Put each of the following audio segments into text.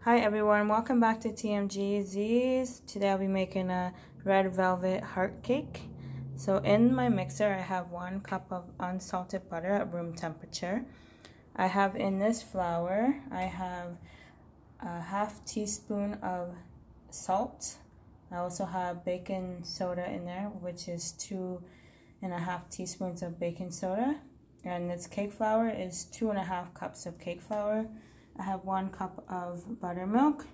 Hi everyone, welcome back to TMGZ's. Today I'll be making a red velvet heart cake. So in my mixer I have 1 cup of unsalted butter at room temperature. I have in this flour, I have a half teaspoon of salt. I also have baking soda in there, which is 2.5 teaspoons of baking soda. And this cake flour is 2.5 cups of cake flour. I have 1 cup of buttermilk,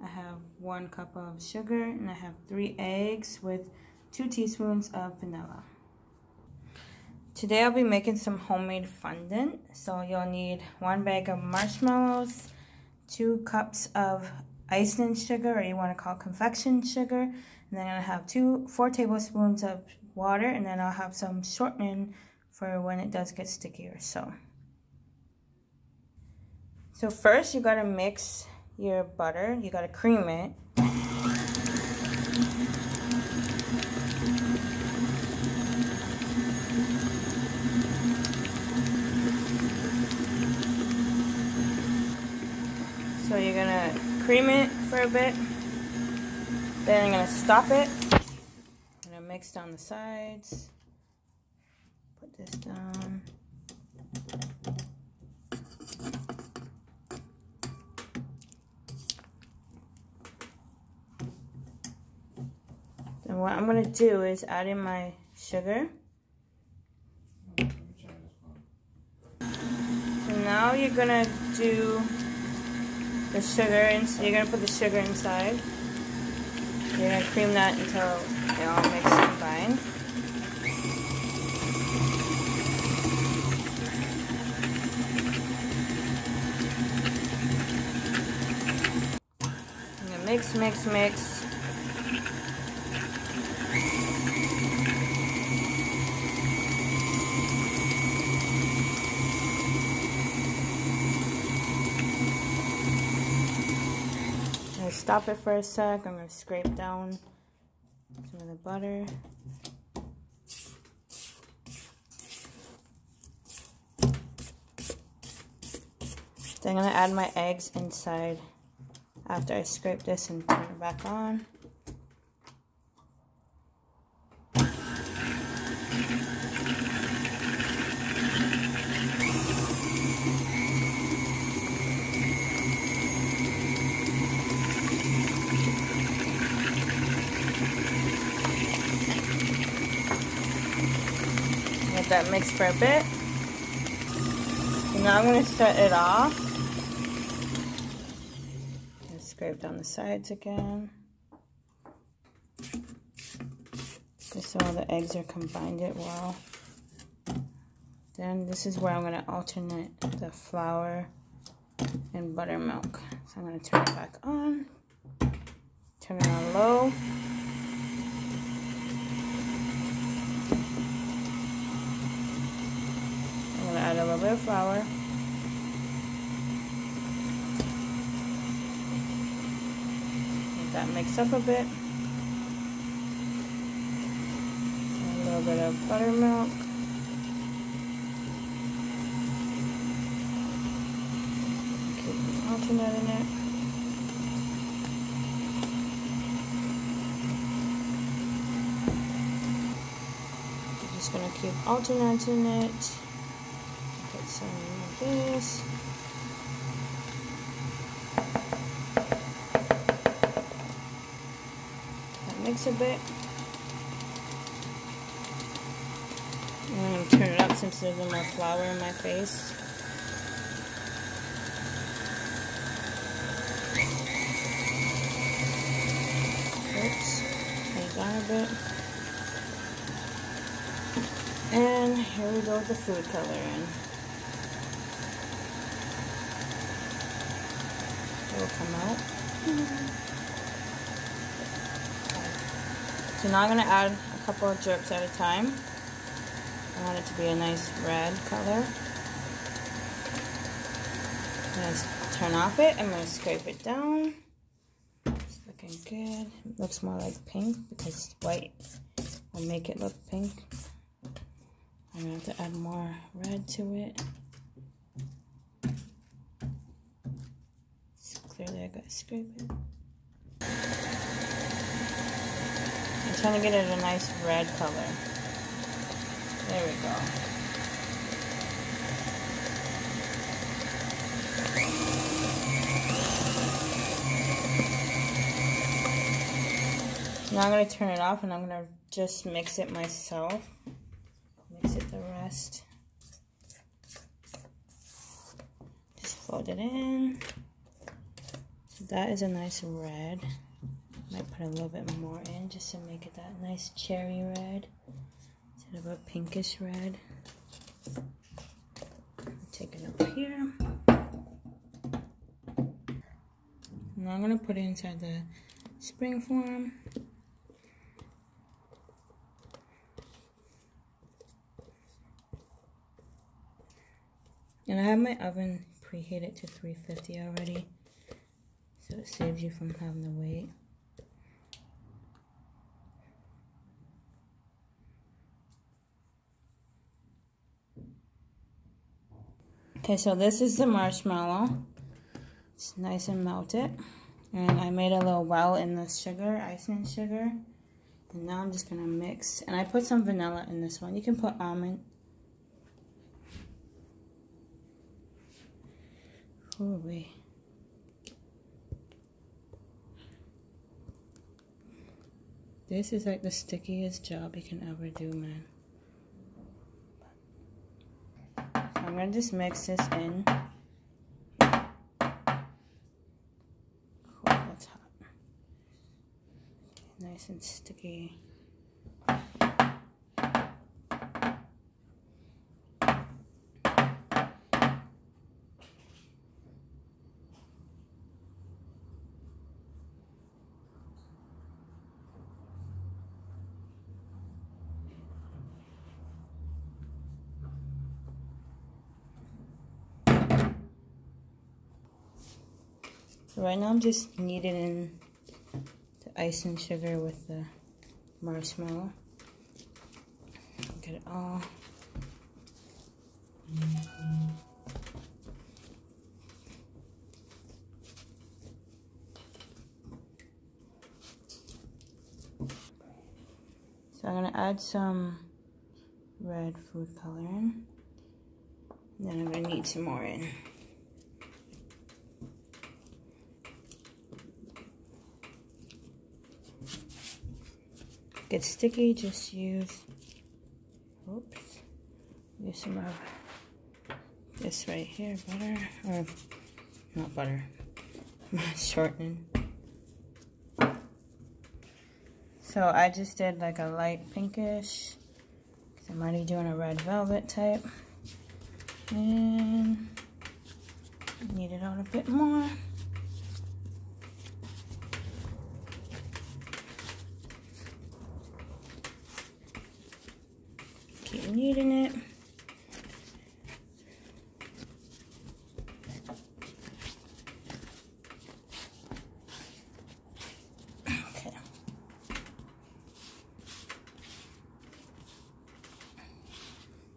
I have 1 cup of sugar, and I have 3 eggs with 2 teaspoons of vanilla. Today I'll be making some homemade fondant. So you'll need 1 bag of marshmallows, 2 cups of icing sugar, or you want to call it confection sugar, and then I'll have 4 tablespoons of water, and then I'll have some shortening for when it does get sticky or so. So first you gotta mix your butter, you gotta cream it. So you're gonna cream it for a bit, then I'm gonna stop it. I'm gonna mix down the sides, put this down. And what I'm going to do is add in my sugar. So now you're going to do the sugar, and so you're going to put the sugar inside. You're going to cream that until it all mixes and binds. You're going to mix, mix, mix. Stop it for a sec. I'm going to scrape down some of the butter. Then I'm going to add my eggs inside after I scrape this and turn it back on. Let that mix for a bit. And now I'm going to set it off. And scrape down the sides again. Just so all the eggs are combined it well. Then this is where I'm going to alternate the flour and buttermilk. So I'm going to turn it back on. Turn it on low. Add a little bit of flour. Let that mix up a bit. Add a little bit of buttermilk. Keep alternating it. I'm just going to keep alternating it. Put some of this. That mix a bit. And I'm going to turn it up since there's more flour in my face. Oops. Take it down a bit. And here we go with the food coloring. It will come out. So now I'm going to add a couple of drips at a time. I want it to be a nice red color. I'm going to turn off it. I'm going to scrape it down. It's looking good. It looks more like pink because white will make it look pink. I'm going to have to add more red to it. clearly I gotta scrape it. I'm trying to get it a nice red color. There we go. Now I'm going to turn it off and I'm going to just mix it myself. Mix it the rest. Just fold it in. So that is a nice red. Might put a little bit more in just to make it that nice cherry red instead of a pinkish red. Take it up here. Now I'm going to put it inside the spring form. And I have my oven preheated to 350 already, so it saves you from having to wait. Okay, so this is the marshmallow. It's nice and melted. And I made a little well in the sugar, icing sugar. And now I'm just gonna mix. And I put some vanilla in this one. You can put almond. Oh, wait. This is like the stickiest job you can ever do, man. So I'm gonna just mix this in. Oh, that's hot. Nice and sticky. So right now I'm just kneading in the icing sugar with the marshmallow. Get it all. So I'm gonna add some red food coloring. And then I'm gonna knead some more in. Get sticky, just use some of this right here, butter, or not butter, shortening. So I just did like a light pinkish, because I'm already doing a red velvet type, and knead it out a bit more. Keep kneading it. Okay.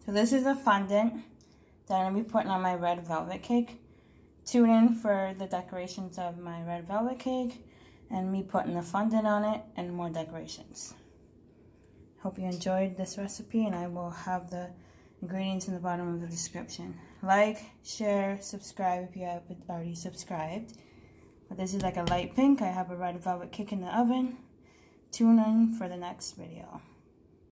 So this is a fondant that I'm going to be putting on my red velvet cake. Tune in for the decorations of my red velvet cake and me putting the fondant on it and more decorations. Hope you enjoyed this recipe, and I will have the ingredients in the bottom of the description. Like, share, subscribe if you haven't already subscribed. But this is like a light pink. I have a red velvet cake in the oven. Tune in for the next video.